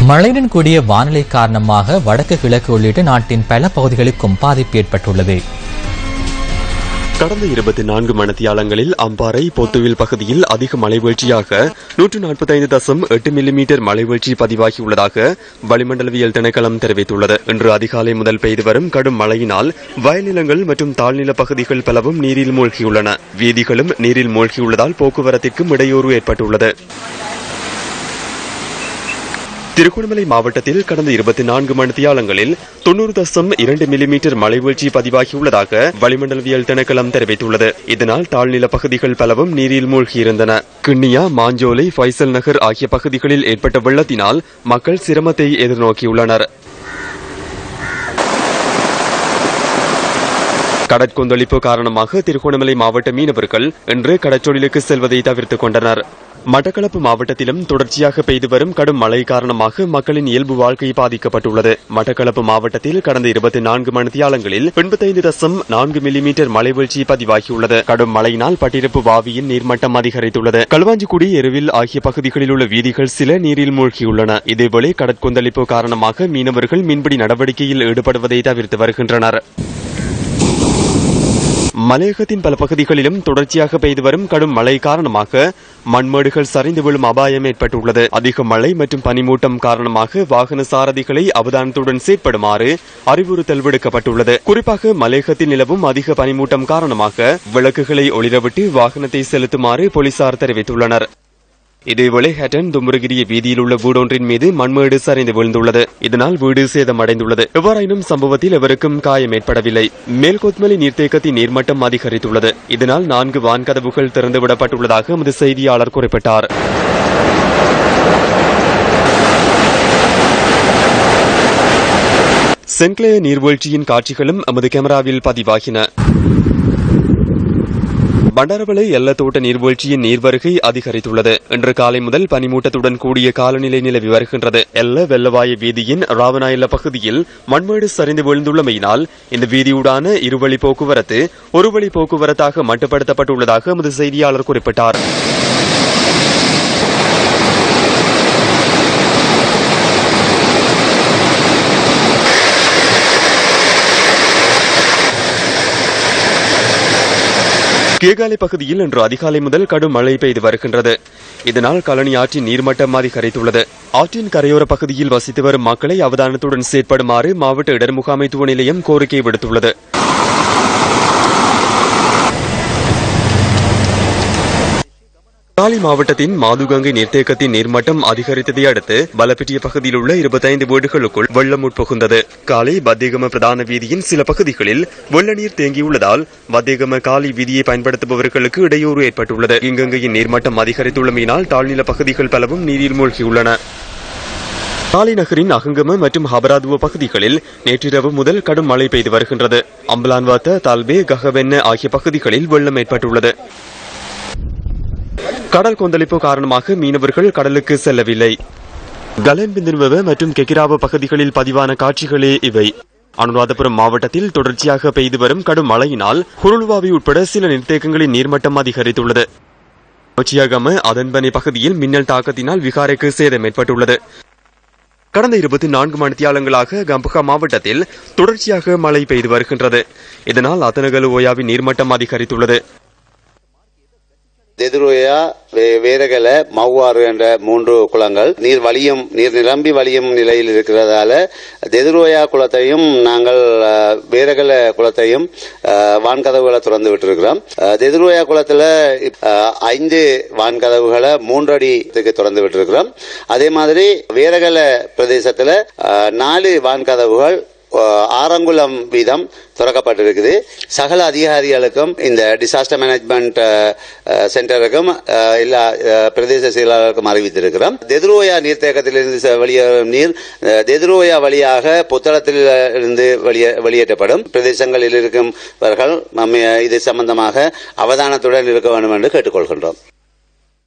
மழையுடன் கூடிய வானிலை காரணமாக வடக்கு கிழக்கு உள்ளிட்ட நாட்டின் பல பகுதிகளுக்கும் பாதிப்பு ஏற்பட்டுள்ளது. கடந்த 24 மணித்தியாலங்களில் அம்பாறை பொத்துவில் பகுதியில் அதிக மழைவீழ்ச்சியாக 145.8 மில்லிமீட்டர் மழைவீழ்ச்சி பதிவாகியுள்ளதாக வளிமண்டலவியல் திணைக்களம் தெரிவித்துள்ளது. இன்று அதிகாலை முதல் பெய்து வரும் கடும் மழையினால் வயல்நிலங்கள் மற்றும் தாழ்நில பகுதிகள் பலவும் நீரில் மூழ்கியுள்ளன. வீதிகளும் நீரில் மூழ்கியுள்ளதால் போக்குவரத்திற்கும் இடையூறு ஏற்பட்டுள்ளது. திருகோணமலை மாவட்டத்தில் கடந்த 24 மணித்தியாலங்களில் 90.2 மில்லிமீட்டர் மழைவீழ்ச்சி பதிவாகியுள்ளதாக வளிமண்டலவியல் திணைக்களம் தெரிவித்துள்ளது. இதனால் தாழ்நில பகுதிகள் பலவும் நீரில் மூழ்கியிருந்தன. கிண்ணியா, மாஞ்சோலை, ஃபைசல் நகர் ஆகிய பகுதிகளில் ஏற்பட்ட வெள்ளத்தினால் மக்கள் சிரமத்தை எதிர்நோக்கியுள்ளனர். கடற்கொந்தளிப்பு காரணமாக திருகோணமலை மாவட்ட மீனவர்கள் இன்று கடற்றொழிலுக்கு செல்வதை தவிர்த்துக் கொண்டனர். மட்டக்களப்பு மாவட்டத்திலும் தொடர்ச்சியாக பெய்து வரும் கடும் மழை காரணமாக மக்களின் இயல்பு வாழ்க்கை பாதிக்கப்பட்டுள்ளது. மட்டக்களப்பு மாவட்டத்தில் கடந்த 24 மணித்தியாலங்களில் 85.4 மில்லிமீட்டர் மழைவீழ்ச்சி பதிவாகியுள்ளது. கடும் மழையினால் பட்டிருப்பு வாவியின் நீர்மட்டம் அதிகரித்துள்ளது. களுவாஞ்சிக்குடி, எருவில் ஆகிய பகுதிகளில் உள்ள வீதிகள் சில நீரில் மூழ்கியுள்ளன. இதேவேளை கடற்கொந்தளிப்பு காரணமாக மீனவர்கள் மீன்பிடி நடவடிக்கையில் ஈடுபடுவதை தவிர்த்து வருகின்றனர். மலையகத்தின் பல பகுதிகளிலும் தொடர்ச்சியாக பெய்து வரும் கடும் மழை காரணமாக மண்மேடுகள் சரிந்து விழும் அபாயம் ஏற்பட்டுள்ளது. அதிக மழை மற்றும் பனிமூட்டம் காரணமாக வாகன சாரதிகளை அவதானத்துடன் செயற்படுமாறு அறிவுறுத்தல் விடுக்கப்பட்டுள்ளது. குறிப்பாக மலையகத்தில் நிலவும் அதிக பனிமூட்டம் காரணமாக விளக்குகளை ஒளிரவிட்டு வாகனத்தை செலுத்துமாறு போலீசார் தெரிவித்துள்ளனர். இதேவேளை ஹட்டன் தும்புரகிரிய வீதியில் உள்ள வீடொன்றின் மீது மண்மேடு சரிந்து விழுந்துள்ளது. இதனால் வீடு சேதமடைந்துள்ளது. எவ்வாறாயினும் சம்பவத்தில் எவருக்கும் காயம் ஏற்படவில்லை. மேல்கொத்மலை நீர்த்தேக்கத்தின் நீர்மட்டம் அதிகரித்துள்ளது. இதனால் 4 வான்கதவுகள் திறந்துவிடப்பட்டுள்ளதாக எமது செய்தியாளர் குறிப்பிட்டார். சென்க்லேய நீர்வீழ்ச்சியின் காட்சிகளும் எமது கேமராவில் பதிவாகின. பண்டாரவளை எல்லத்தோட்ட நீர்வீழ்ச்சியின் நீர்வருகை அதிகரித்துள்ளது. இன்று காலை முதல் பனிமூட்டத்துடன் கூடிய காலநிலை நிலவி வருகின்றது. எல்ல வெள்ளவாய வீதியின் ராவனாயல்ல பகுதியில் மண்மேடு சரிந்து விழுந்துள்ளமையினால் இந்த வீதியூடான இருவழி போக்குவரத்து ஒருவழி போக்குவரத்தாக மட்டுப்படுத்தப்பட்டுள்ளதாக எமது செய்தியாளர் குறிப்பிட்டார். கேகாலை பகுதியில் இன்று அதிகாலை முதல் கடும் மழை பெய்து வருகின்றது. இதனால் கழனி ஆற்றின் நீர்மட்டம் அதிகரித்துள்ளது. ஆற்றின் கரையோர பகுதியில் வசித்து வரும் மக்களை அவதானத்துடன் செயற்படுமாறு மாவட்ட இடர் முகாமைத்துவ நிலையம் கோரிக்கை விடுத்துள்ளது. காலி மாவட்டத்தின் மாதுகங்கை நீர்த்தேக்கத்தின் நீர்மட்டம் அதிகரித்ததை அடுத்து பலப்பிட்டிய பகுதியில் உள்ள 25 வீடுகளுக்குள் வெள்ளம் உட்புகுந்தது. காலை பத்தேகம பிரதான வீதியின் சில பகுதிகளில் வெள்ள நீர் தேங்கியுள்ளதால் பத்தேகம காலி வீதியை பயன்படுத்துபவர்களுக்கு இடையூறு ஏற்பட்டுள்ளது. இங்கங்கையின் நீர்மட்டம் அதிகரித்துள்ளமையினால் தாழ்நில பகுதிகள் பலவும் நீரில் மூழ்கியுள்ளன. காலி நகரின் அகங்கம மற்றும் ஹபராதுவ பகுதிகளில் நேற்றிரவு முதல் கடும் மழை பெய்து வருகின்றது. அம்பலான்வாத்த, தால்பே, கஹவென்ன ஆகிய பகுதிகளில் வெள்ளம் ஏற்பட்டுள்ளது. கடல் கொந்தளிப்பு காரணமாக மீனவர்கள் கடலுக்கு செல்லவில்லை. கலன்பிந்தின்வெவ மற்றும் கெகிராவ பகுதிகளில் பதிவான காட்சிகளே இவை. அனுராதபுரம் மாவட்டத்தில் தொடர்ச்சியாக பெய்து வரும் கடும் மழையினால் குருள்வாவி உட்பட சில நீர்த்தேக்கங்களின் நீர்மட்டம் அதிகரித்துள்ளது. கொச்சியாகம அதன்பனை பகுதியில் மின்னல் தாக்கத்தினால் விகாரைக்கு சேதம் ஏற்பட்டுள்ளது. கடந்த 24 மணித்தியாலங்களாக கம்பஹா மாவட்டத்தில் தொடர்ச்சியாக மழை பெய்து வருகின்றது. இதனால் அத்தனகலு ஓயாவின் நீர்மட்டம் அதிகரித்துள்ளது. தெதுரோயா, வேரகல, மவ்வாறு என்ற 3 குளங்கள் நீர் நிரம்பி வலியும் நிலையில் இருக்கிறதால தெதுரோயா குளத்தையும் நாங்கள் வேரகல குளத்தையும் வான்கதவுகளை திறந்து விட்டிருக்கிறோம். தெதுரோயா குளத்துல 5 வான்கதவுகளை 3 அடிக்கு திறந்து விட்டிருக்கிறோம். அதே மாதிரி வேரகல பிரதேசத்துல 4 வான்கதவுகள் 6 அங்குலம் வீதம் திறக்கப்பட்டிருக்குது. சகல அதிகாரிகளுக்கும் இந்த டிசாஸ்டர் மேனேஜ்மெண்ட் சென்டருக்கும் எல்லா பிரதேச செயலாளருக்கும் அறிவித்திருக்கிறோம். தெதுரோயா நீர்த்தேக்கத்திலிருந்து வெளியேறும் நீர் தெதுரோயா வழியாக புத்தளத்தில் இருந்து வெளியேற்றப்படும். பிரதேசங்களில் இருக்கும்வர்கள் இது சம்பந்தமாக அவதானத்துடன் இருக்க வேண்டும் என்று கேட்டுக்கொள்கின்றோம்.